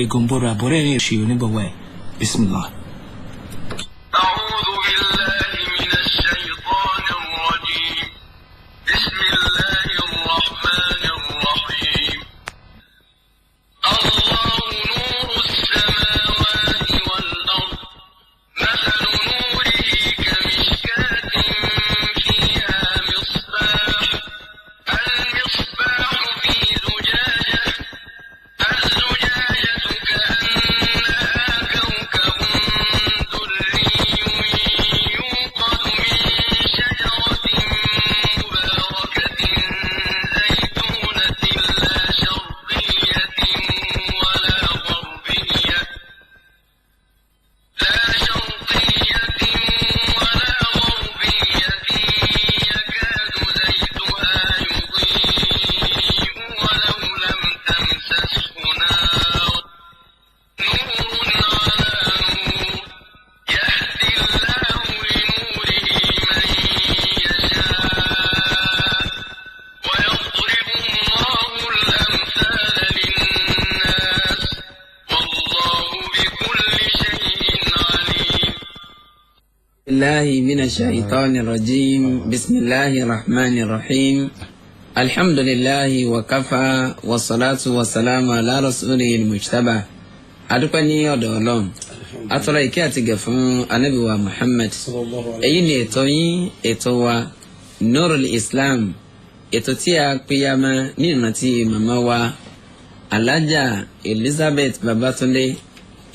Gombora Boreni Shiuni Bawe. Bismillah. أعوذ بالله من الشيطان الرجيم. بسم الله الرحمن الرحيم. الله نور السماوات والأرض. مثل نوره كمشكاة فيها مصباح. المصباح في زجاجة. الزجاجة كأنها كوكب دري يوقد من شجرة مباركة زيتونة لا شرقية ولا غربية يكاد زيتها يضيء ولو لم تمسسه نار نور على نور يهدي الله لنوره من يشاء ويضرب الله الأمثال للناس والله بكل شيء عليم. الله من الشيطان الرجيم. بسم الله الرحمن الرحيم. الحمد لله وكفى والصلاة والسلام على رسوله المجتبى. adúpẹ́ ní ọ̀dọ̀ Ọlọ́run atọrọ ìkẹ́ àti gẹ̀ fún Ànábì wa Muhammad. èyí ni ètò yín ètò wa Nurul Islam, ètò tí a pèyàmọ́ ní ìrántí màmá wa Alhaja Elizabeth Babatunde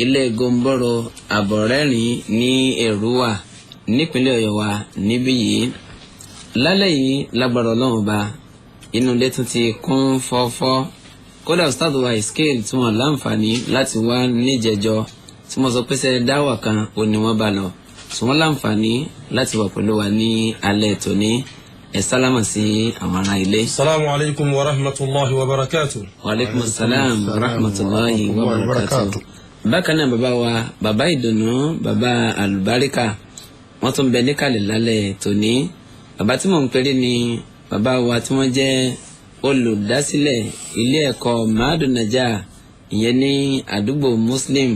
ilé Gomboro Àbọ̀rẹ́rìn ní Èrúwà nípínlẹ̀ Ọ̀yọ́ wa níbí yìí. lálẹ́ yìí lágbára Ọlọ́run ba inú ilé tún ti kún fọ́fọ́. kódà ustad wa Iskeel tí wọ́n láǹfààní láti wá níjẹjọ tí mo sọ pé sẹ́ dáwà kan ò ní wọ́n bá lọ tí wọ́n láǹfààní láti wà pẹ̀lú wa ní alẹ́ tòní. ẹ sálámà sí àwọn ará ilé. Assalamu alaikum wa rahmatullahi wa barakatuh. Wa alaikum assalam wa rahmatullahi wa barakatuh. bákan náà bàbá ìdùnnú bàbá àlùbáríkà wọ́n tún bẹ níkàlẹ̀ lálẹ́ tòní. bàbá tí mò ń pèrè ni bàbá wa tí wọ́n jẹ́ olùdásílẹ̀ ilé ẹ̀kọ́ Ma'hadun Najah ìyẹn ní àdúgbò Muslim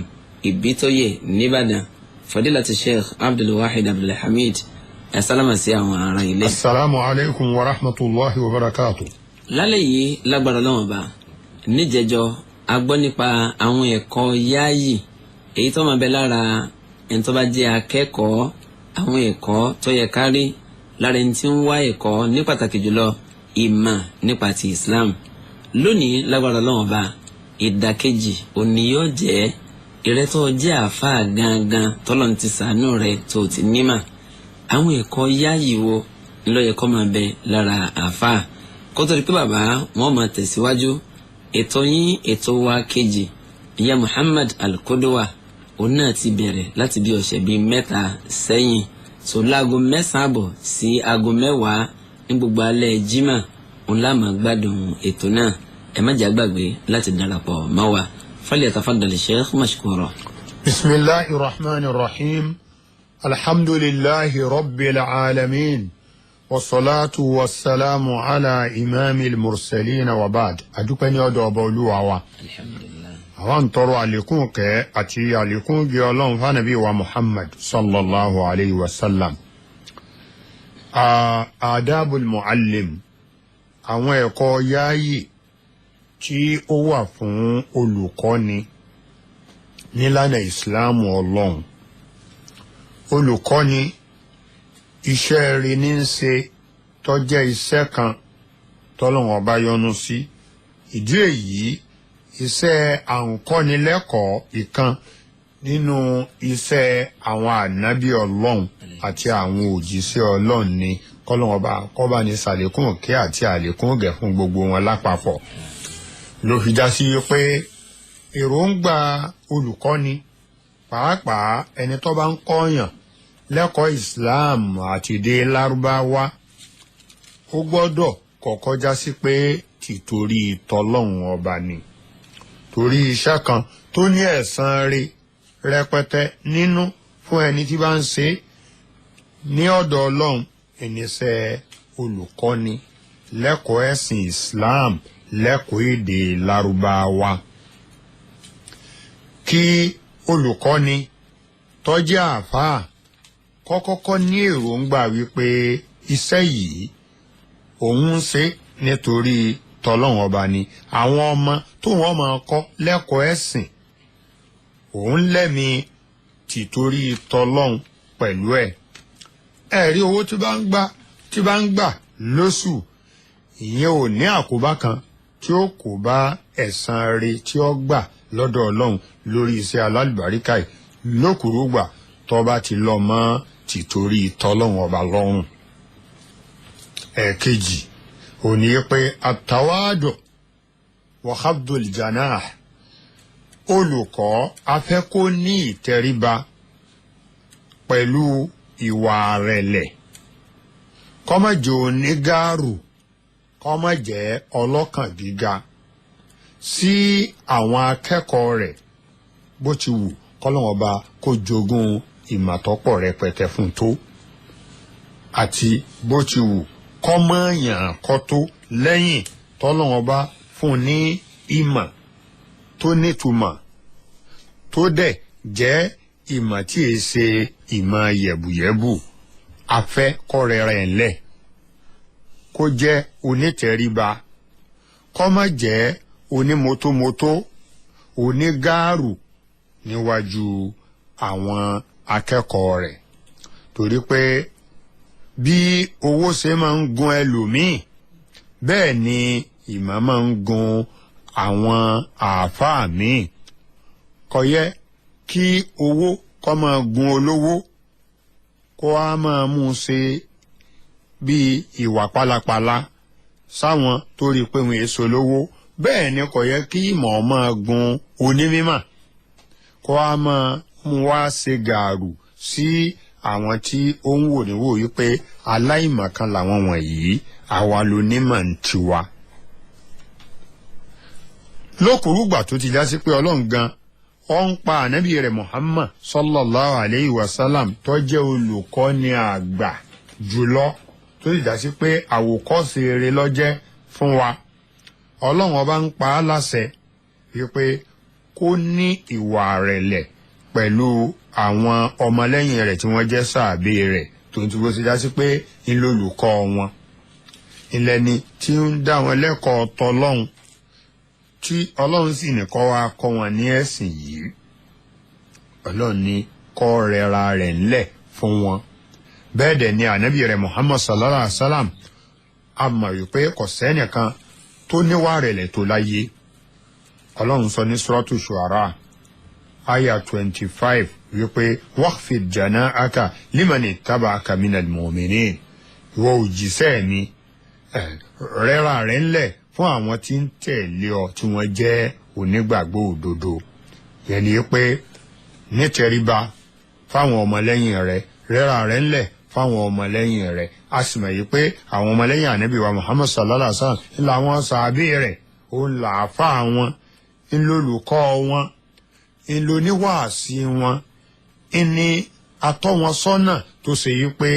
Ìbítóyè nìbàdàn, Fadilatu Sheikh Abdulwahid Abdulhamid. Assalamu sí àwọn ará ilé. Assalamu alaikum wa rahmatullahi wa barakatuh. lálẹ́ yìí lágbára lọ́wọ́ bá níjẹjọ a gbọ́ nípa àwọn ẹ̀kọ́ yáàyì èyí tó máa bẹ lára ẹni tó bá jẹ́ akẹ́kọ̀ọ́, àwọn ẹ̀kọ́ tó yẹ kárí lára ẹni tí ń wá ẹ̀kọ́ ní pàtàkì jùlọ ìmọ̀ nípa ti Islam. lónìí lágbára lọ́wọ́ bá ìdàkejì òní yóò jẹ́ ìrẹ́tọ́ jẹ́ àáfàá gangan tọ́lọ́n ti ṣàánú rẹ̀ tó ti nímà. àwọn ẹ̀kọ́ yáàyì wo ló yẹ kó máa bẹ lára àáfàá kó tó di pé bàbá wọn máa tẹ̀síwájú. ètò yín ètò wa kejì ìyá Muhammad Al-Qudwa òun náà ti bẹ̀rẹ̀ láti bí ọ̀sẹ̀ bíi mẹ́ta sẹ́yìn so láago 9:00 sí aago 10:00 ní gbogbo alẹ́ jimá òun láàmà gbádùn ètò náà. ẹ má jẹ́ gbàgbé láti darapọ̀ mọ́ wa. falyatafaddal Sheikh mashkura. Bismillahir Rahmanir Rahim. Alhamdulillahi Rabbil Alamin. Wassalatu wassalamu ala imamil mursalin wa ba'd. Adúpẹ́ ní ọ̀dọ̀ ọba Olúwa wa. Alhamdulillah. Àwọn tọrọ àlékún kẹ́ àti àlékún bí Ọlọ́run fún Ànábì wa Muhammad sallallahu alayhi wa sallam. Adabul muallim, àwọn ẹ̀kọ́ yáàyì tí ó wà fún olùkọ́ni nílànà ìsìláàmù Ọlọ́run. olùkọ́ni iṣẹ́ rí ní ń ṣe tó jẹ́ iṣẹ́ kan tọ́lọ́run ọba yọ́nú sí. ìdí èyí iṣẹ́ àǹkọ́nilẹ́kọ̀ọ́ ìkan nínú iṣẹ́ àwọn ànábì Ọlọ́run àti àwọn òjíṣẹ́ Ọlọ́run ni kọ́lọ́run ọba kọ́ba ní sàlékún òkè àti àlékún gẹ̀ fún gbogbo wọn lápapọ̀. ló fi já sí pé èròǹgbà olùkọ́ni pàápàá ẹni tó bá ń kọ́yàn lẹ́kọ̀ọ́ Islam àti èdè Lárúbáwá ó gbọ́dọ̀ kọ́kọ́ já sí pé tìtorí tọlọ́run ọba ni, torí iṣẹ́ kan tó ní ẹ̀san rí rẹpẹtẹ nínú fún ẹni tí bá ń ṣe ní ọ̀dọ̀ Ọlọ́run. ẹniṣẹ́ olùkọ́ni lẹ́kọ̀ọ́ ẹ̀sìn Islam lẹ́kọ̀ọ́ èdè Lárúbáwá. kí olùkọ́ni tó jẹ́ àáfàá kọ́kọ́kọ́ ní èròǹgbà wípé iṣẹ́ yìí òun ń ṣe nítorí tọlọ́run ọba ni àwọn ọmọ tó wọ́n máa kọ́ lẹ́kọ̀ọ́ ẹ̀sìn òun lẹ́mi tìtorí tọlọ́run pẹ̀lú ẹ̀ ẹ̀rí owó tí bá ń gbà lóṣù ìyẹn ò ní àkóbá kan tí ó kò bá ẹ̀san rẹ̀ tí ó gbà lọ́dọ̀ ọlọ́run lórí iṣẹ́ alálùbáríkà yìí lókùrúgbà tó bá ti lọ mọ́ tìtorí tọlọ́run ọba lọ́rùn. ẹ̀ẹ̀kejì òní pé àtàwádọ̀ wàhábdùl janah olùkọ́ afẹ́ kó ní ìtẹríba pẹ̀lú ìwà rẹ̀lẹ̀ kó má jẹ́ onígáàrù kó má jẹ́ ọlọ́kàn gíga sí àwọn akẹ́kọ̀ọ́ rẹ̀ bó ti wù kọ́lọ́wọ́n bá kó jogún ìmọ̀tọ́pọ̀ rẹpẹtẹ fún tó àti bó ti wù kọ́mọ̀yàn kọ́ tó lẹ́yìn tọ́lọ́wọ́n bá fún ní ìmọ̀ tó nítumọ̀ tó dẹ̀ jẹ́ ìmọ̀ tí è ṣe ìmọ̀ yẹ̀bùyẹ̀bù afẹ́ kọ́rẹ́rẹ́ ńlẹ̀ kó jẹ́ onítẹríba kó má jẹ́ onímọ́tómọ́tó onígáàrù níwájú àwọn akẹ́kọ̀ọ́ rẹ̀ torí pé bí owó ṣe máa ń gun ẹlòmíì bẹ́ẹ̀ ni ìmọ̀ máa ń gun àwọn àáfàá míì kò yẹ kí owó kó máa gun olówó kó á máa mú un ṣe bíi ìwà pálapàla sáwọn tó rí i pé wọn èso lówó bẹ́ẹ̀ ni kò yẹ kí ìmọ̀ máa gun onímímọ̀ kó á máa mú wá ṣe gàrú sí àwọn tí ó ń wò níwò yìí pé aláìmọ̀kan làwọn wọ̀nyí àwa lónímọ̀ ń tiwa. lókùrúgbà tó ti já sí pé ọlọ́run gan ó ń pa ànábì rẹ̀ Muhammad sallallahu alayhi wa sallam tó jẹ́ olùkọ́ni àgbà jùlọ tó ti já sí pé àwòkọ́ṣe rere ló jẹ́ fún wa ọlọ́run ọba ń pa á láṣẹ wípé kó ní ìwà rẹ̀lẹ̀ pẹ̀lú àwọn ọmọlẹ́yìn rẹ̀ tí wọ́n jẹ́ sàábé rẹ̀ tó ń túbọ̀ sí já sí pé ńlọlùkọ́ wọn ìlẹ́ni tí ń dá wọn lẹ́kọ̀ọ́ tọlọ́hun tí ọlọ́run sì ní kọ́ wa kọ́ wọn ní ẹ̀sìn yìí ọlọ́run ní kọ́ rẹra rẹ̀ ńlẹ̀ fún wọn bẹ́ẹ̀ dẹ̀ ni ànábì rẹ̀ Muhammad sallallahu alaihi wa sallam a mọ̀ wípé kò sẹ́nìkan tó níwà rẹ̀lẹ̀ tó láyé ọlọ́run sọ ní suratu Shu'ara aya 25 wípé waqfid janahaka liman ittaba'aka minal mu'minin ìwọ òjíṣẹ́ mi rẹ́ra rẹ̀ ńlẹ̀ fún àwọn tí ń tẹ̀lé ọ tí wọ́n jẹ́ onígbàgbọ́ òdodo yẹn ni pé nítẹríba fáwọn ọmọlẹ́yìn rẹ̀ rẹ́ra rẹ̀ ńlẹ̀ fáwọn ọmọlẹ́yìn rẹ̀ a sì mọ̀ yìí pé àwọn ọmọlẹ́yìn ànábì wa Muhammad sallallahu alaihi wa sallam ńlá wọn sàábé rẹ̀ òun làáfà wọn ńlọlùkọ́ wọn ńlọníwàásí wọn ńní atọ́ wọn sọ́nà tó ṣe yí pé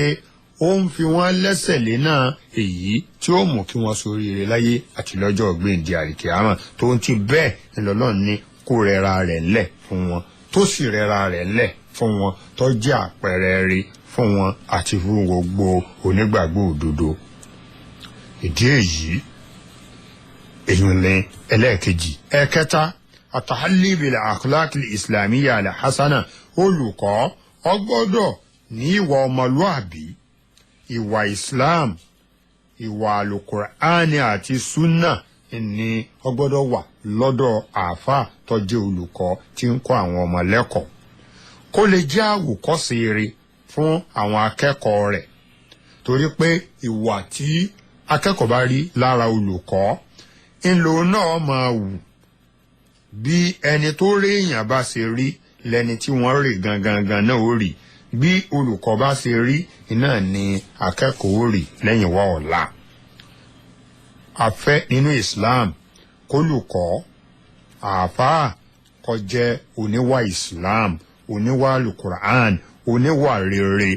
ó ń fi wọ́n lẹ́sẹ̀ lé náà èyí tí ó mú kí wọ́n ṣoríire láyé àti lọ́jọ́ gbèǹdé àríkìámà tó ń ti bẹ́ẹ̀ ńlọ́lọ́run ní kó rẹra rẹ̀ ńlẹ̀ fún wọn tó sì rẹra rẹ̀ ńlẹ̀ fún wọn tó jẹ́ àpẹẹrẹ rere fún wọn àti fún gbogbo onígbàgbọ́ òdodo. ìdí èyí ní ẹlẹ́ẹ̀kejì. ẹ̀kẹta àtàhálí bil akhlaq islamiyya al hasana olùkọ́ ọgbọ́dọ̀ ní ìwà ọmọlúàbí ìwà Islam ìwà alukur'ani àti sunna ni ọgbọ́dọ̀ wà lọ́dọ̀ àáfàá tó jẹ́ olùkọ́ tí ń kọ́ àwọn ọmọ lẹ́kọ̀ọ́ kó lè jẹ́ àwòkọ́ṣe rere fún àwọn akẹ́kọ̀ọ́ rẹ̀ torí pé ìwà tí akẹ́kọ̀ọ́ bá rí lára olùkọ́ ńlò náà máa wù bí ẹni tó rí èèyàn bá ṣe rí lẹni tí wọ́n rí gangan náà ó rí bí olùkọ́ bá ṣe rí iná ni akẹ́kọ̀ọ́ rí lẹ́yìn wá ọ̀la. a fẹ́ nínú Islam kólùkọ́ àáfàá kó jẹ́ oníwà Islam oníwà alukur'an oníwà rere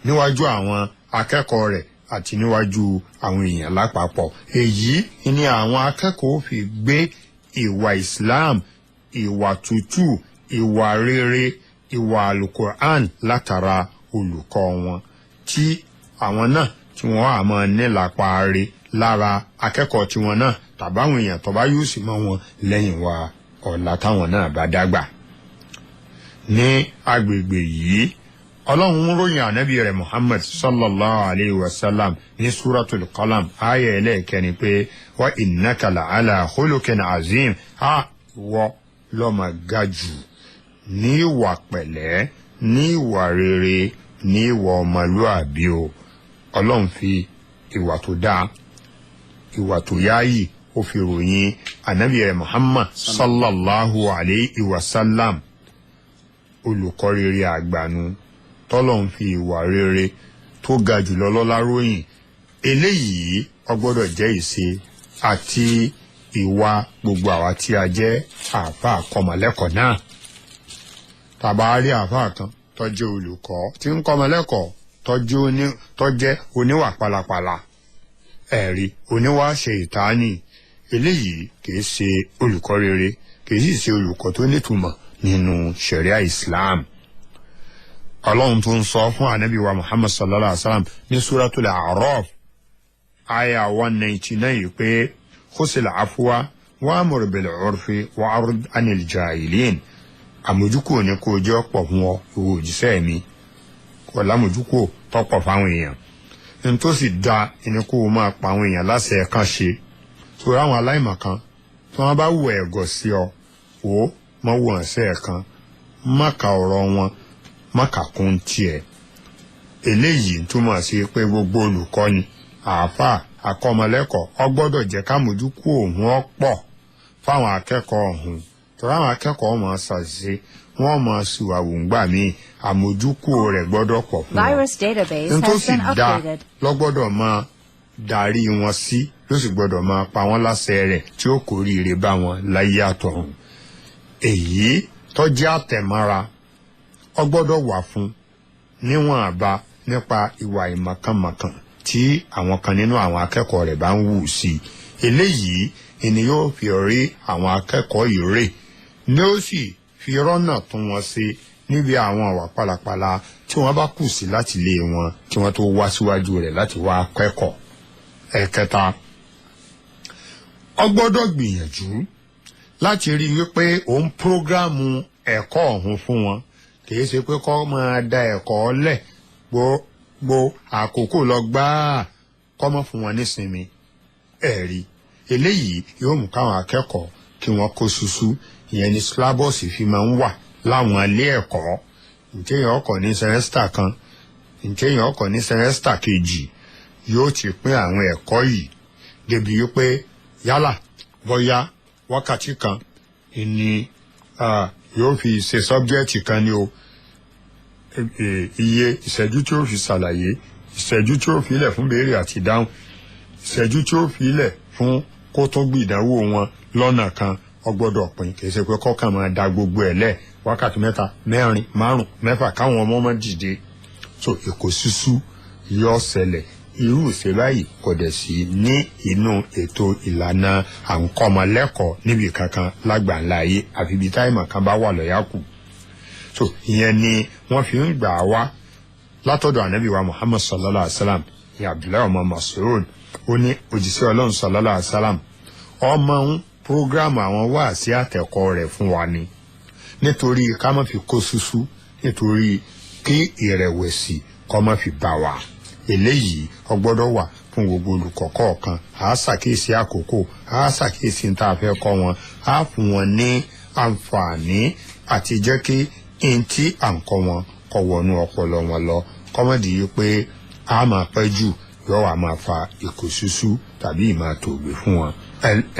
níwájú àwọn akẹ́kọ̀ọ́ rẹ̀ àti níwájú àwọn èèyàn lápapọ̀. èyí ni àwọn akẹ́kọ̀ọ́ fi gbé ìwà Islam ìwà tútù ìwà rere ìwà alukur'an látara olùkọ́ wọn tí àwọn náà tí wọ́n á máa nílapa re lára akẹ́kọ̀ọ́ tiwọn náà tàbáwọn èèyàn tó bá yóò sì mọ́ wọn lẹ́yìn wa ọ̀la táwọn náà bá dàgbà. ní agbègbè yìí ọlọ́run ròyìn ànábì rẹ̀ muhammad sallallahu alayhi wa sallam ní suratul qalam ayé ẹlẹ́ẹ̀kẹrin pé wa innaka la'ala khuluqin azim wọ lọ́mọ ga jù ní ìwà pẹ̀lẹ́ ní ìwà rere ní ìwà ọmọlúàbí o. ọlọ́run fi ìwà tó dáa ìwà tó yáàyì ó fi ròyìn ànábì rẹ̀ muhammad sallallahu alayhi wa sallam olùkọ́ rere àgbànú tọ́lọ́run fi ìwà rere tó ga jùlọ lọ́lá ròyìn. eléyìí ó gbọ́dọ̀ jẹ́ ìṣe àti ìwà gbogbo àwa tí a jẹ́ àáfàá kọ́mọlẹ́kọ̀ọ́ náà. tàbá rí àáfàá kan tó jẹ́ olùkọ́ tí ń kọ́mọlẹ́kọ̀ọ́ tó jẹ́ oníwà pálapàla ẹ̀rí oníwà ṣe ìtaání eléyìí kìí ṣe olùkọ́ rere kìí sì ṣe olùkọ́ tó nítumọ̀ nínú sharia islam. ọlọ́run tó ń sọ fún ànábì wa muhammad sallallahu alaihi wa sallam ní suratul a'raf aya 199 pé khusil afwa wa'mur bil 'urfi wa'rid 'anil jahilin. àmójúkò ní kó jẹ́ ọ̀pọ̀ fún ọ ìwò òjíṣẹ́ mi kò lámójúkò tọ́pọ̀ fáwọn èèyàn ní tó sì da ẹni kó o máa pa àwọn èèyàn láṣẹ kan ṣe. sórí àwọn aláìmọ̀kan tí wọ́n bá wù ẹ̀gọ́ sí ọ wò ó mọ́ wù hàn sí ẹ̀kan má ka ọ̀rọ̀ wọn má kà kún tiẹ̀. eléyìí túmọ̀ sí pé gbogbo olùkọ́ni àáfàá akọ́mọlẹ́kọ̀ọ́ ó gbọ́dọ̀ jẹ́ kámójúkò òun ọ̀pọ̀ fáwọn akẹ́kọ̀ọ́ ọ̀hún torí àwọn akẹ́kọ̀ọ́ máa ṣàṣìṣe wọ́n máa ṣùwàwù ńgbà míì àmójúkò rẹ̀ gbọ́dọ̀ pọ̀ fún wọn. Virus database n tó has sì been dá updated. lọ́gbọ́dọ̀ máa darí wọn sí ló sì gbọ́dọ̀ máa pa wọ́n láṣẹ rẹ̀ tí ó kórìíre bá wọn láyé àtọ̀run. èyí tó jẹ́ àtẹ̀mọ́ra ó gbọ́dọ̀ wà fún níwọ̀n àbá nípa ìwà ìmọ̀kànmọ̀kàn tí àwọn kan nínú àwọn akẹ́kọ̀ọ́ rẹ̀ bá ń wù sí i. eléyìí ni yóò fi rí àwọn akẹ́kọ̀ọ́ yìí rè ni ó sì fi rọ́nà tún wọn ṣe níbi àwọn àwà pálapàla tí wọ́n bá kù sí láti ilé wọn kí wọ́n tó wá síwájú rẹ̀ láti wá kẹ́kọ̀ọ́. ẹ̀kẹta ó gbọ́dọ̀ gbìyànjú láti rí wípé òun prógrámù ẹ̀kọ́ ọ̀hún fún wọn kìí ṣe pé kó máa da ẹ̀kọ́ lẹ̀ gbogbo àkókò lọ gbáà kó mọ́ fún wọn nísinmi. ẹ̀rí eléyìí yóò mú káwọn akẹ́kọ̀ọ́ kí wọ́n kó ṣuṣu ìyẹn ni syllabus fi máa ń wà láwọn ilé ẹ̀kọ́. ǹjẹ́yìn ọkọ̀ ní sẹ́mẹ́sítà kan ǹjẹ́yìn ọkọ̀ ní sẹ́mẹ́sítà kejì yóò ti pín àwọn ẹ̀kọ́ yìí débi wípé yálà bóyá wákàtí kan ni yóò fi ṣe sọ́bjẹ́ẹ̀tì kan ní o iye ìṣẹ́jú tí ó fi ṣàlàyé ìṣẹ́jú tí ó fi ilẹ̀ fún béèrè àti ìdáhùn ìṣẹ́jú tí ó fi ilẹ̀ fún kó tó gbé ìdánwò wọn lọ́nà kan ó gbọ́dọ̀ pín kì í ṣe pé kọ́kàn máa da gbogbo ẹ̀ lẹ̀ wákàtí mẹ́ta mẹ́rin márùn mẹ́fà káwọn ọmọ máa dìde. so èkó ṣíṣú yóò ṣẹlẹ̀ irú ìṣe báyìí kò dẹ̀ sí ní inú ètò ìlànà àǹkọ́mọlẹ́kọ̀ọ́ níbi kankan lágbàńlá ayé àfi ibi táìmọ̀ kan bá wà lọ́yà kù. so ìyẹn ni wọ́n fi ń gbà wá látọ̀dọ̀ ànábì wa muhammad sallallahu alaihi wa sallam ní abdullahi ọmọ masoud ó ní òjíṣẹ́ ọlọ́run sallallahu alaihi wa sallam ọmọ ń prógrámù àwọn wáàsí àtẹ̀kọ́ rẹ̀ fún wa ni nítorí ká má fi kó ṣuṣú nítorí kí ìrẹ̀wẹ̀sì kó má fi bá wa. eléyìí ó gbọ́dọ̀ wà fún gbogbo olùkọ́ kọ̀ọ̀kan á ṣàkíyèsí àkókò á ṣàkíyèsí ní tá a fẹ́ kọ́ wọn á fún wọn ní àǹfààní àti jẹ́ kí n tí à ń kọ́ wọn kọ́ wọnú ọpọlọ wọn lọ kọ́mọ́dì yìí pé a máa pẹ́ jù yóò wá máa fa ìkòṣúṣú tàbí ìmáa tòògbé fún wọn.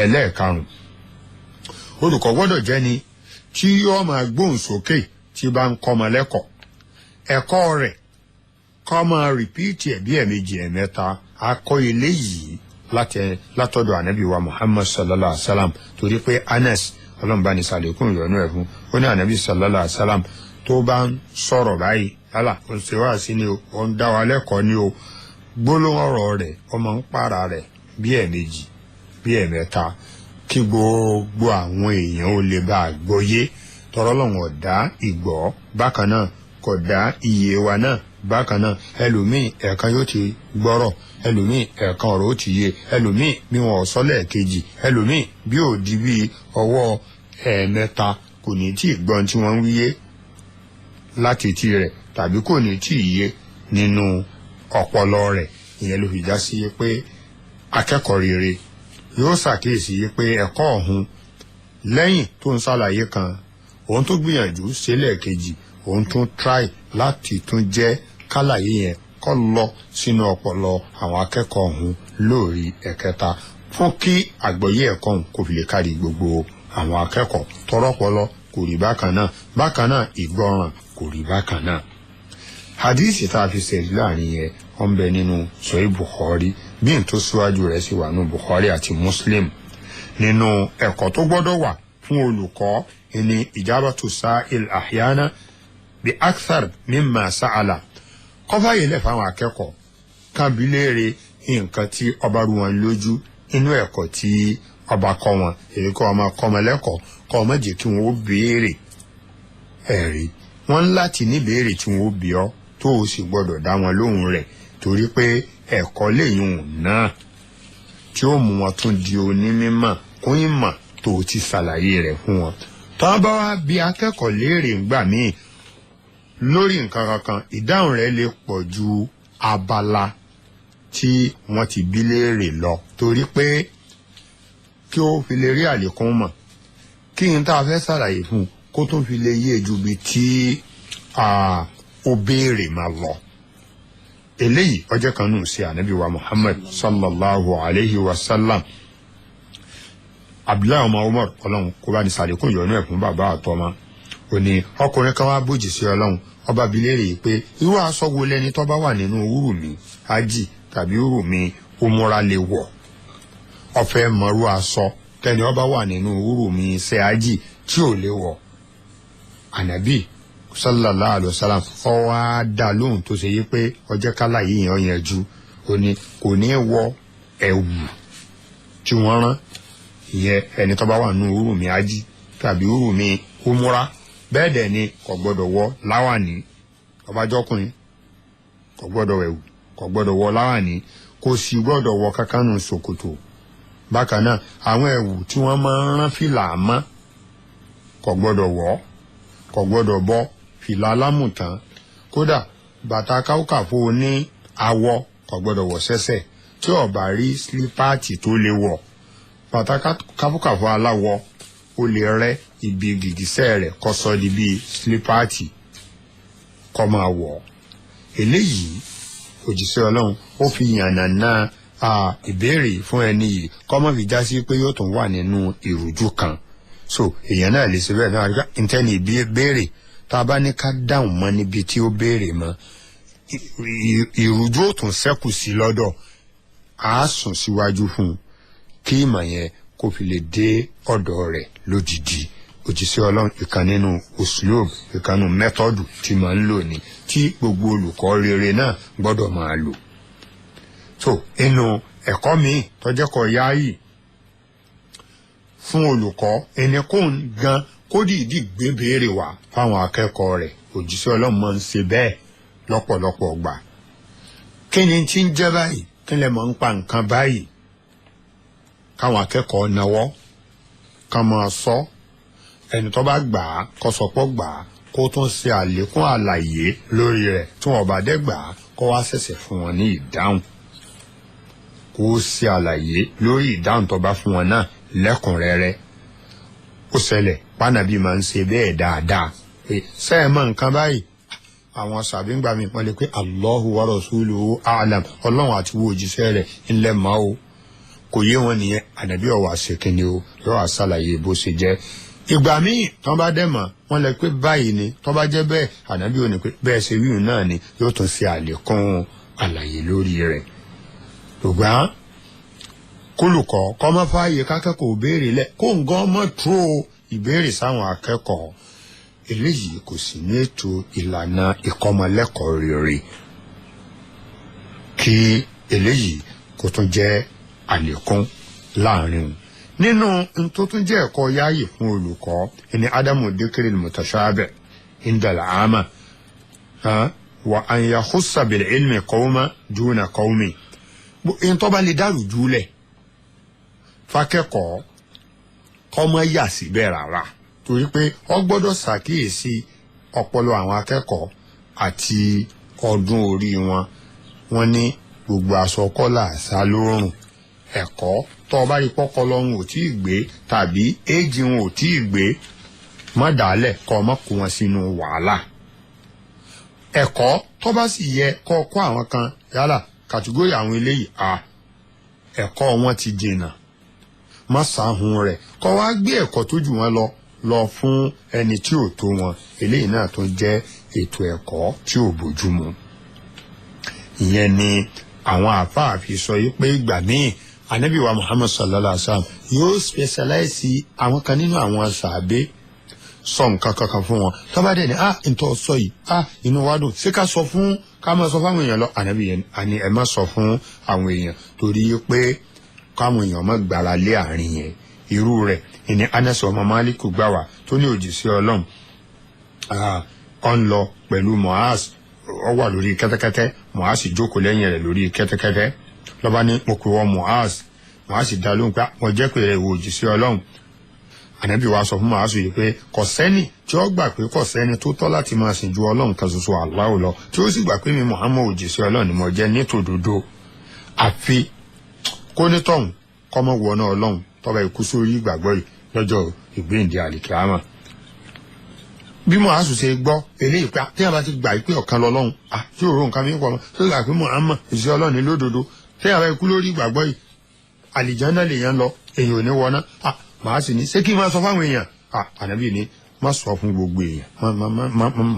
ẹlẹ́ẹ̀karùn-ún olùkọ́ gbọ́dọ̀ jẹ́ ni tí yóò máa gbóhùn sókè tí bá ń kọ́ ọmọ lẹ́kọ̀ọ́ ẹ̀kọ́ rẹ̀ kọ́ máa rìpíìtì ẹ̀ bí ẹ̀mejì ẹ̀mẹ́ta akọ́ eléyìí látọ̀dọ̀ ànábì wa muhammad sallallahu alaihi wa sallam torí pé anas ọlọ́mùbá ní sàlékún ìyọnú ẹ̀ fún ó ní ànábì sallallahu alaihi wa sallam tó bá ń sọ̀rọ̀ báyìí yálà ó ń ṣe wá sí ni o ó ń dá wa lẹ́kọ̀ọ́ ni o gbólóhùn ọ̀rọ̀ rẹ̀ ó máa ń pààrà rẹ̀ bí ẹ̀mejì bí ẹ̀mẹ́ta kí gbogbo àwọn èèyàn ó lè bá àgbọ́yé tọrọ lọ́wọ́n ọ̀dá ìgbọ́ bákan náà kò dá iye wa náà bákan náà ẹlòmíì ẹ̀ẹ̀kan yóò ti gbọ́rọ̀ ẹlòmíì ẹ̀ẹ̀kan ọ̀rọ̀ ó ti yé ẹlòmíì bí wọn ò sọ lẹ́ẹ̀kejì ẹlòmíì bí ò di bí ọwọ́ ẹ̀ẹ̀mẹ́ta kò ní tí ì gbọ́n tí wọ́n ń wíyé láti etí rẹ̀ tàbí kò ní tí ì yé nínú ọpọlọ rẹ̀ ìyẹn ló fi já sí pé akẹ́kọ̀ọ́ rere yóò ṣàkíyèsí pé ẹ̀kọ́ ọ̀hún lẹ́yìn tó ń ṣàlàyé kan òun tó gbìyànjú sílẹ̀ kejì òun tún try láti tún jẹ́ kálàyé yẹn kó lọ sínú ọpọlọ àwọn akẹ́kọ̀ọ́ ọ̀hún lórí ẹ̀kẹta fún kí àgbọ́yé ẹ̀kọ́ ọ̀hún kò fi lè kárí gbogbo àwọn akẹ́kọ̀ọ́ tọrọpọlọ kò rí bákan náà ìgbọràn kò rí bákan náà. hadisi tá a fi ṣẹ̀rí láàrin yẹn wọ́n bẹ nínú sọ̀hí Bukhari bí n tó síwájú rẹ̀ sì wà nínú Bukhari àti Muslim. nínú ẹ̀kọ́ tó gbọ́dọ̀ wà fún olùkọ́ ní ijabatu sa'il ahyana bi akthar mimma sa'ala kọ́fà yìí lẹ̀ fáwọn akẹ́kọ̀ọ́ kábí léèrè nǹkan tí ọba rú wọn lójú inú ẹ̀kọ́ tí ọba kọ́ wọn èyí kọ́ ọmọ kọ́mọ lẹ́kọ̀ọ́ kọ́ ọmọ jẹ́ kí wọ́n ó béèrè ẹ̀rí wọ́n láti ní béèrè tí wọ́n ó bí ọ́ tó o sì gbọ́dọ̀ dá wọn lóhùn rẹ̀ torí pé ẹ̀kọ́ lẹ́yìn náà tí ó mú wọn tún di onímọ̀ kún ìmọ̀ tó o ti ṣàlàyé rẹ̀ fún wọn. tọ́ bá wá bí akẹ́kọ̀ọ́ léèrè ńgbà míì lórí nǹkan kankan ìdáhùn rẹ̀ lè pọ̀ ju abala tí wọ́n ti bí léèrè lọ torí pé kí ó fi lè rí àlékún mọ̀ kí n tá a fẹ́ ṣàlàyé fún un kó tó fi lè yé ju bí tí ó béèrè máa lọ. eléyìí ọjọ́ kan nù sí ànábì wa Muhammad sallallahu alayhi wa sallam Abdullahi ọmọ Umar ọlọ́run kó bá ní sàlékún ìyọnú ẹ̀ fún bàbá àtọmọ ó ní ọkùnrin kan wá bójì sí ọlọ́run ọba bilérè pé irú aṣọ wo lẹni tó bá wà nínú wúrù mi ájì tàbí wúrù mi umura lè wọ̀ ọ̀fẹ́ mọ̀rú aṣọ tẹni ọba wà nínú wúrù mi ṣe ájì tí ò lè wọ̀ ànábì sallallahu alayhi wa sallam ọwọ́ á dá lóhùn tó ṣe yí pé ọjọ́ kálá yìí yẹn yanjú ó ní kò ní wọ ẹ̀wù tí wọ́n rán ìyẹn ẹni tó bá wà nínú wúrù mi ájì tàbí wúrù mi umura bẹ́ẹ̀ dẹ̀ ni kò gbọ́dọ̀ wọ láwàní ọbàjọ́kùnrin kò gbọ́dọ̀ ẹ̀wù kò gbọ́dọ̀ wọ láwàní kò sì gbọ́dọ̀ wọ kákánù ṣòkòtò bákan náà àwọn ẹ̀wù tí wọ́n máa ń rán fìlà mọ́ kò gbọ́dọ̀ wọ kò gbọ́dọ̀ bọ́ fìlà alámùtán kódà bàtà káwùkàfó ní awọ kò gbọ́dọ̀ wọ sẹ́sẹ̀ tí ó bá rí sílípáàtì tó lè wọ̀ bàtà káwùkàfó aláwọ ó lè rẹ́ ibi gìgísẹ̀ rẹ̀ kó sọ di bíi sílípáàtì kó máa wọ̀ eléyìí òjíṣẹ́ ọlọ́run ó fi yànnàná ìbéèrè fún ẹni yìí kó má fi já sí pé yóò tún wà nínú ìrújú kan so èèyàn náà lè ṣe bẹ́ẹ̀ náà rí ntẹ́ni béèrè tá a bá ní ká dáhùn mọ́ níbi tí ó béèrè mọ́ ìrújú ó tún ṣẹ́kù sí lọ́dọ̀ á sùn síwájú fún un kí ìmọ̀ yẹn kó fi lè dé ọ̀dọ̀ rẹ̀ lójijì òjíṣẹ́ ọlọ́run ìkan nínú uslub ìkan nínú mẹ́tọ́dù tí máa ń lò ní tí gbogbo olùkọ́ rere náà gbọ́dọ̀ máa lò. so inú ẹ̀kọ́ míì tọ́jẹ́kọ̀ yáàyì fún olùkọ́ ẹni kó ń gan kó dìídì gbé béèrè wá fáwọn akẹ́kọ̀ọ́ rẹ̀ òjíṣẹ́ ọlọ́run máa ń ṣe bẹ́ẹ̀ lọ́pọ̀lọpọ̀ gbà. kí ni tí ń jẹ́ báyìí kí lẹ máa ń pa nǹkan báyìí káwọn akẹ́kọ̀ọ́ náwó ká máa sọ ẹni tó bá gbà á kó sọpọ̀ gbà á kó tún ṣe àlékún àlàyé lórí rẹ̀ tí wọ́n bá dẹ́ gbà á kó wá ṣẹ̀ṣẹ̀ fún wọn ní ìdáhùn kó ṣe àlàyé lórí ìdáhùn tó bá fún wọn náà lẹ́kùnrẹ́rẹ́ ó ṣẹlẹ̀ pánàbí máa ń ṣe bẹ́ẹ̀ dáadáa pé sẹ́ẹ̀ mọ̀ nǹkan báyìí àwọn sàbíǹgbà mi wọ́n lè pé Allahu wa rasuluhu a'lam ọlọ́run àti wo òjíṣẹ́ rẹ̀ ńlẹ̀ mọ́ o kò yé wọn nìyẹn ànábì ọwọ àṣekínni o yóò àṣàlàyé bó ṣe jẹ́ ìgbà míì tán bá dẹ̀ mọ̀ wọ́n lè pé báyìí ni tán bá jẹ́ bẹ́ẹ̀ ànábì ò ní pé bẹ́ẹ̀ ṣe wíwù náà ni yóò tún ṣe àlékún àlàyé lórí rẹ̀ ṣùgbọ́n kólùkọ́ kọ́ mọ́ fààyè kákẹ́kọ̀ọ́ béèrè lẹ̀ kó nǹkan mọ́ tó ìbéèrè sáwọn akẹ́kọ̀ọ́ eléyìí kò sí ní ètò ìlànà ìkọ́mọlẹ́kọ̀ọ́ rere kí eléyìí kó tún jẹ́ àlékún láàrin nínú tó tún jẹ́ ẹ̀kọ́ yáàyè fún olùkọ́ ẹni ádámù dékèrè mutashabih indal ama wa an yakhussa bil ilmi qawma duna qawmi in tó bá lè dàrú jùlẹ̀ fákẹ́kọ̀ọ́ kọ́mọ yà síbẹ̀ rárá torí pé ó gbọ́dọ̀ ṣàkíyèsí ọpọlọ àwọn akẹ́kọ̀ọ́ àti ọdún orí wọn ní gbogbo aṣọ kọ́là àṣà lórùn ẹ̀kọ́ tó bá rí pọ́kọlọ wọn ò tí ì gbé tàbí éèjì wọn ò tí ì gbé má dàálẹ̀ kọ́ ọmọ kó wọn sínú wàhálà ẹ̀kọ́ tó bá sì yẹ kọ́ kọ́ àwọn kan yálà kàtígórì àwọn eléyìí ẹ̀kọ́ wọn ti jìnnà má sàhùn rẹ̀ kọ́ wá gbé ẹ̀kọ́ tó jù wọn lọ fún ẹni tí ò tó wọn eléyìí náà tó jẹ́ ètò ẹ̀kọ́ tí ò bójúmu ìyẹn ni àwọn àfáà fi sọ yìí pé ìgbà míì Ànábì wa Muhammad sallallahu alaihi wa sallam yóò specialize àwọn kan nínú àwọn sàbẹ sọ nǹkan kankan fún wọn tó bá dẹ̀ ní ntọ́ sọ yìí inú wa dùn ṣé ká sọ fún ká máa sọ fáwọn èèyàn lọ Ànábì yẹn àní ẹ má sọ fún àwọn èèyàn torí pé káwọn èèyàn má gbára lé àárín yẹn irú rẹ̀ ìní Anas ọmọ Malik gbà wá tó ní òjíṣẹ́ Ọlọ́run ọ̀n lọ pẹ̀lú Mu'az ó wà lórí kẹ́tẹ́kẹ́tẹ́ Mu'az jókòó lẹ́yìn rẹ̀ lórí kẹ́tẹ́kẹ́tẹ́ lọ́ba ní mo pè wọ́n Mu'az dá lóhùn pé wọ́n jẹ́ pé rẹ̀ wò òjíṣẹ́ Ọlọ́run Ànábì wa sọ fún Mu'az yìí pé kò sẹ́ni tí ó gbà pé kò sẹ́ni tó tọ́ láti máa sìn ju Ọlọ́run kan ṣoṣo Allah lọ tí ó sì gbà pé mi Muhammad òjíṣẹ́ Ọlọ́run ni mo jẹ́ nítòdodo àfi kónítọ̀hún kọ́mọ wọná Ọlọ́run tọ́ba ikú sórí ìgbàgbọ́ yìí lọ́jọ́ ìgbéǹde àlìkíyámà bí Mu'az ṣe gbọ́ eléyìí pé tí a bá ti gbà pé ọ̀kan lọ́lọ́run tí òru nǹkan mi pọ̀ mọ́ tó gbà pé Muhammad òjíṣẹ́ Ọlọ́run ní lódodo tí a bá ikú lórí ìgbàgbọ́ yìí àlìjánnà lèèyàn lọ èèyàn ò ní wọná Mu'az ní ṣé kí n máa sọ fáwọn èèyàn Ànábì ní má sọ fún gbogbo èèyàn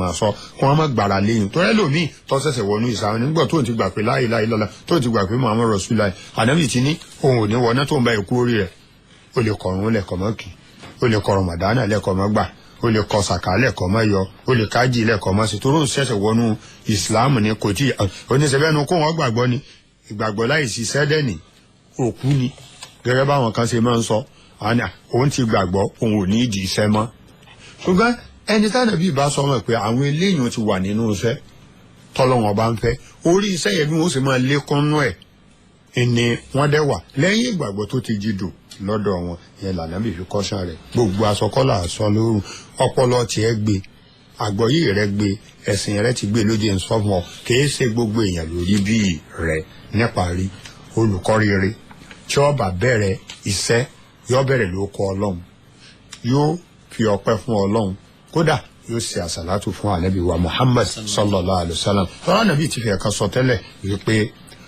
má sọ kí wọ́n má gbára léyìn tó ẹlòmíì tó ṣẹ̀ṣẹ̀ wọnú ìsàwọn nígbà tó ń ti gbà pé la ilaha illallah tó ń ti gbà pé Muhammad Rasulullah Ànábì ti ní òun ò ní wọná tó ń bá ikú orí rẹ̀ ó lè kọrùn lẹ́kọ̀ọ́ mọ́ kì ó lè kọrùn màdánà lẹ́kọ̀ọ́ mọ́ gbà ó lè kọ sàkà lẹ́kọ̀ọ́ mọ́ yọ ó lè kájì lẹ́kọ̀ọ́ mọ́ sí torí ó ṣẹ̀ṣẹ̀ wọnú ìsìláàmù ni kò tí oníṣẹ́bẹ́nu kó wọ́n gbàgbọ́ ni ìgbàgbọ́ láìsí sẹ́dẹ̀nì òkú ni gẹ́gẹ́ báwọn kan ṣe máa ń sọ òun ti gbàgbọ́ òun ò ní ìdí iṣẹ́ mọ́ ṣùgbọ́n ẹni tí Ànábì bá sọ mọ̀ pé àwọn eléyìí ti wà nínú iṣẹ́ tọ́lọ́wọ́n bá ń fẹ́ orí iṣẹ́ yẹn bí wọ́n sì máa lékún nú ẹ̀ ni wọ́n dẹ̀ wà lẹ́yìn ìgbàgbọ́ tó ti jìdò lọ́dọ̀ wọn yẹn l'Ànábì fi kọ́ṣán rẹ̀ gbogbo aṣọkọ́là aṣọ lóru ọpọlọ tiẹ̀ gbé àgbọ́yé rẹ̀ gbé ẹ̀sìn rẹ̀ ti gbé lóde nsọ́fún ọ kìí ṣe gbogbo èèyàn lórí bíi rẹ̀ níparí olùkọ́ rere tí ó bá bẹ̀rẹ̀ iṣẹ́ yóò bẹ̀rẹ̀ lórúkọ Ọlọ́run yóò fi ọpẹ́ fún Ọlọ́run kódà yóò ṣe àsàlátù fún Ànábì wa Muhammad sallallahu alayhi wa sallam tọ́lá Ànábì ti fi ẹ̀ka sọ tẹ́lẹ̀ wípé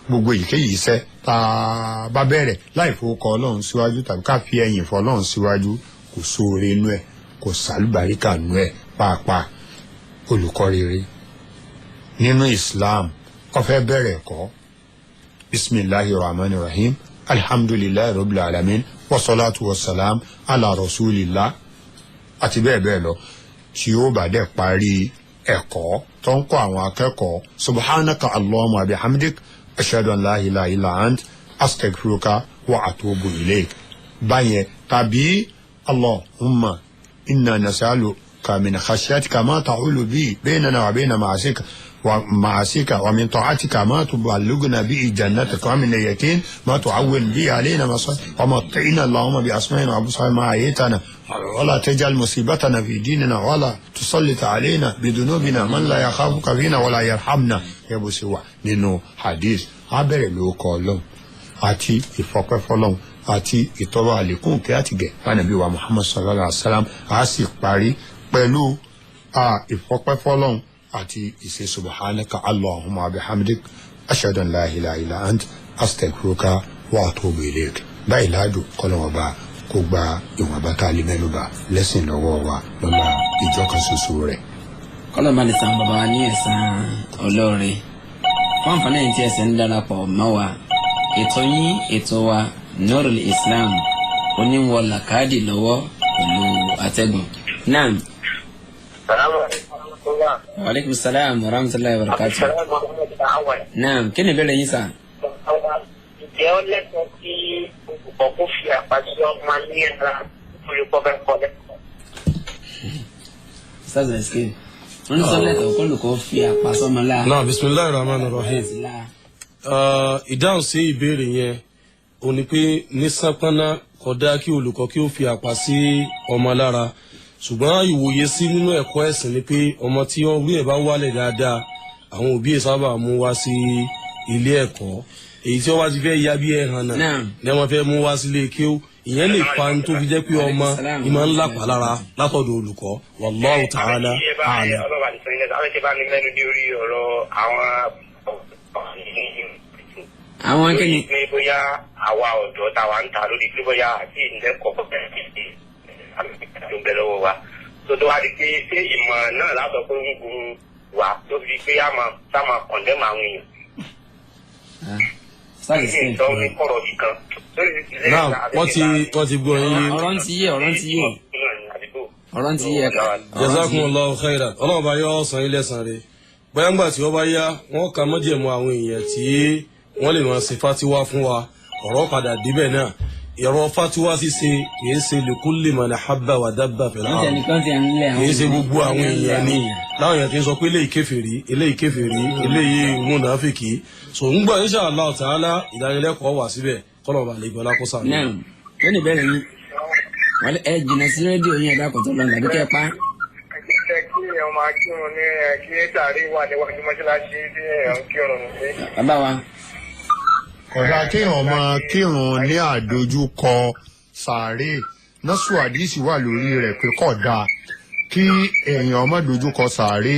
gbogbo èyíkéyìí iṣẹ́ tá a bá bẹ̀rẹ̀ láì fowókọ Ọlọ́run síwájú tàbí ká fi ẹ̀yìn fún Ọlọ́run síwájú kò sóore inú ẹ̀ kò sàlùbáríkà inú ẹ̀ pàápàá olùkọ́ rere nínú Islam ó fẹ́ bẹ̀rẹ̀ ẹ̀kọ́ bisimilahi rahman rahim alhamdulilayi rabbil alamin wasalaatu wasalaam ala rasulillah àti bẹ́ẹ̀ bẹ́ẹ̀ lọ tí ó bá dẹ̀ parí ẹ̀kọ́ tó ń kọ́ àwọn akẹ́kọ̀ọ́ subhanaka allahumma bihamdik ashhadu an la ilaha illa ant astaghfiruka wa atubu ilayk báyẹn tàbí allahumma inna nas'aluka min khashyatika ma ta'ulu bi baynana wa bayna ma'asika wa min ta'atika ma tuballighuna bi jannatika wa min al-yaqin ma tu'awwin bi alayna wa mat'ina allahumma bi asma'ina wa absarina ma ayitana ولا تجعل مصيبتنا في ديننا ولا تسلط علينا بذنوبنا من لا يخافك فينا ولا يرحمنا يبو سوا nínú hadith abẹ̀rẹ̀ lórúkọ Ọlọ́run àti ìfọpẹ́ fọ́lọ́run àti ìtọrọ àlékún kẹ́ àti gẹ̀ Ànábì wa Muhammad sallallahu alaihi wasallam a sì parí pẹ̀lú ìfọpẹ́ fọ́lọ́run àti ìṣe subhanaka allahumma bihamdik ashhadu an la ilaha illa ant astaghfiruka wa atubu ilayk báyìí láàdù kọ́lọ́wọ́ bá kó gba ìwọ̀n bá tá a lè mẹ́nuba lẹ́sìn lọ́wọ́ wa lọ́la ìjọ kan ṣoṣo rẹ̀. kọ́lọ̀ bá lè san bàbá wa ní ẹ̀san olóore fún àǹfààní ẹ̀yìn tí ẹ̀sẹ̀ ń darapọ̀ mọ́ wa ètò yín ètò wa Nurul Islam oníwọ̀ làkàdì lọ́wọ́ pẹ̀lú atẹ́gùn náà. wa aleykum salaam wa rahmatulahi wa barakatuh. náà kí ni ìbéèrè yín sà. ǹjẹ́ ó lẹ́tọ̀ọ́ sí olùkọ́ kó fi àpàtì ọmọ ní ẹ̀ra olùkọ́ bẹ́ẹ̀ kọ́ lẹ́kọ̀ọ́. Ustaz Eskin wọ́n ní sọ́lẹ̀ tó kọ́ olùkọ́ fi àpá sọ́mọ láà. náà bisimilahi rahman rahim. Ìdáhùn sí ìbéèrè yẹn ò ní pé ní sápánná kódà kí olùkọ́ kí ó fi àpá sí ọmọ lára, ṣùgbọ́n ìwòye sí nínú ẹ̀kọ́ ẹ̀sìn ni pé ọmọ tí orí ẹ̀ bá wálẹ̀ dáadáa àwọn òbí ẹ̀ sábà mú wá sí ilé ẹ̀kọ́, èyí tí wọ́n bá ti fẹ́ ya bí ẹ̀hàn náà ni wọ́n fẹ́ mú wá sílé kéwú, ìyẹn lè fa ní tó fi jẹ́ pé ọmọ ìmọ̀ ńlá pàlára látọ̀dọ̀ olùkọ́. Wallahu ta'ala a'lam. àwọn akẹ́ni. pé bóyá àwa ọ̀dọ́ táwa ń ta lórí pé bóyá àti ìlẹ́kọ̀ọ́ bẹ̀rẹ̀ tó ń bẹ lọ́wọ́ wa tó tó wá di pé ṣé ìmọ̀ náà látọ̀ pé ń gun wa tó fi pé á máa kọ̀ndẹ́mù àwọn èèyàn. sáyẹ̀nsì ìtọ́ ní kọ̀rọ̀ yìí kan. náà wọ́n ti gbọ́ yín yé. ọ̀rọ̀ ń ti yé ẹ̀ka. Jazakumullahu khairan. Ọlọ́run bá yọ ọ̀sán ilé ẹ̀sán rẹ̀. Bóyá ńgbà tí wọ́n bá yá wọ́n ka mọ́jẹ̀mú àwọn èèyàn tí wọ́n lè máa ṣe fatiwa fún wa, ọ̀rọ̀ padà débẹ̀ náà. Ìrọ̀ fatiwa ṣíṣe kìí ṣe likulli man habba wa dabba fil ard. Kìí ṣe gbogbo àwọn èèyàn ni láwọn èèyàn ti ń sọ pé eléyìí kèfèrí, eléyìí múnàfíkì. So ń gbọ́ insha Allah ta'ala ìdánilẹ́kọ̀ọ́ wà síbẹ̀ kọ́nà bá lè gbọ́ lákòóso àná. náà lónìí bẹ̀rẹ̀ yín wọ́n ẹ jìnnà sí rédíò yín ẹ̀dá kọ̀tọ̀ lọ́nà àbí kẹ́ ẹ pa. ẹ kí ẹ máa kírun ní kí sàárè wà níwájú mọ́ṣáláṣí tí ẹ ń kírun ní. bàbá wa. kódà kéèyàn máa kírun ní àdójúkọ sàárè násù àdìsí wà lórí rẹ̀ pé kódà kí èèyàn má dojúkọ sàárè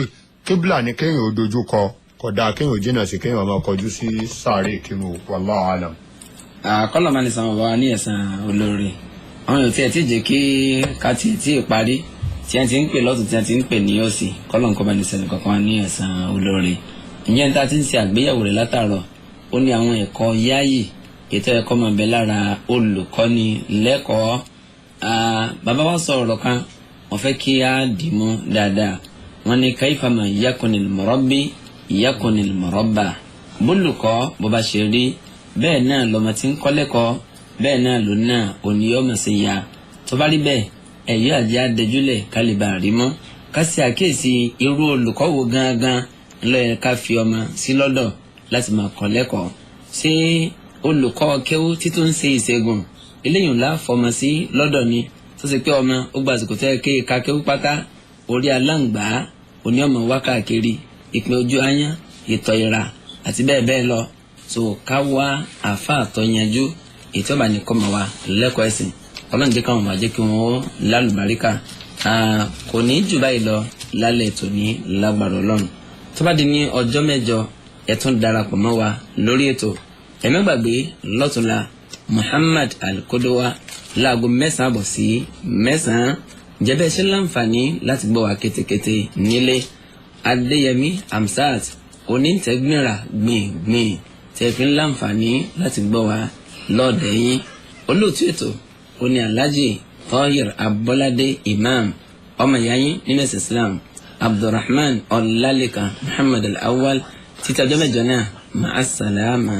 kíbla ní kéèyàn ò dojúkọ kódà kéèyàn ò jìnnà sí kéèyàn máa kọjú sí sàárè kírun wallahu alam. àkọlọ̀ máa ní san bàbá wa ní ẹ̀sán olóore àwọn èèyàn tí ẹ ti jẹ́ kí ká tiẹ̀ tí ì parí tí a ti ń pè lọ́tún tí a ti ń pè ní òsì kọ́lọ̀ nǹkan bá ní sẹ́ni kankan ní ẹ̀sán olóore. ìyẹn tá a ti ń ṣe àgbéyẹ̀wò rẹ̀ látàárọ̀ ó ní àwọn ẹ̀kọ́ yáàyè ètò ẹ̀kọ́ máa bẹ lára olùkọ́ni lẹ́kọ̀ọ́. bàbá wa sọ ọ̀rọ̀ kan wọ́n fẹ́ kí á dì mú dáadáa wọ́n ní kaifa ma yakunil murabbi yakunil murabba bólùkọ́ bó bá ṣe rí bẹ́ẹ̀ náà lọ́mọ tí ń kọ́ lẹ́kọ̀ọ́ bẹ́ẹ̀ náà ló náà òní ọmọ sí ya tó bá rí bẹ́ẹ̀ ẹ̀yọ́ àjẹ́ adẹ́júlẹ̀ kálíbà rí mọ́ ká sì àkíyèsí irú olùkọ́ wo gangan ńlọ yẹ ká fi ọmọ sí lọ́dọ̀ láti máa kọ́ lẹ́kọ̀ọ́. ṣé olùkọ́ kéwú títún ṣe ìṣègùn eléyìí ńlá fọmọ sí lọ́dọ̀ ni tó ṣe pé ọmọ ó gba àsìkò tẹ́ ké ka kéwú pátá orí aláǹgbá òní ọmọ wá káàkiri ìpín ojú ayán ìtọ̀ ìrà àti bẹ́ẹ̀ bẹ́ẹ̀ lọ. so ká wá àáfàá tó yanjú ètò ọba nìkan mọ̀ wá lẹ́kọ̀ọ́ ẹ̀sìn ọlọ́run jẹ́ káwọn máa jẹ́ kí wọ́n lálùbáríkà kò ní jù báyìí lọ lálẹ́ ètò ní lágbára ọlọ́run tó bá di ní ọjọ́ mẹ́jọ ẹ tún darapọ̀ mọ́ wa lórí ètò ẹ má gbàgbé lọ́tùnla Muhammad Al-Kodowa láago 9 àbọ̀ sí 9 jẹ́bẹ́ ṣe láǹfààní láti gbọ́ wa kétékété nílé Adéyẹmí Amsat onítẹ̀gbìnrà gbìn tẹ̀fín láǹfààní láti gbọ́ wa lọ́ọ̀dẹ̀ yín olóòtú ètò oní Alhaji Tahir Abọ́ládé Imam ọmọ ìyá yín nínú ẹ̀sìn Islam Abdulrahman Ọlálékan Muhammad Al-Awwal títí ọjọ́ mẹ́jọ náà ma'as salama.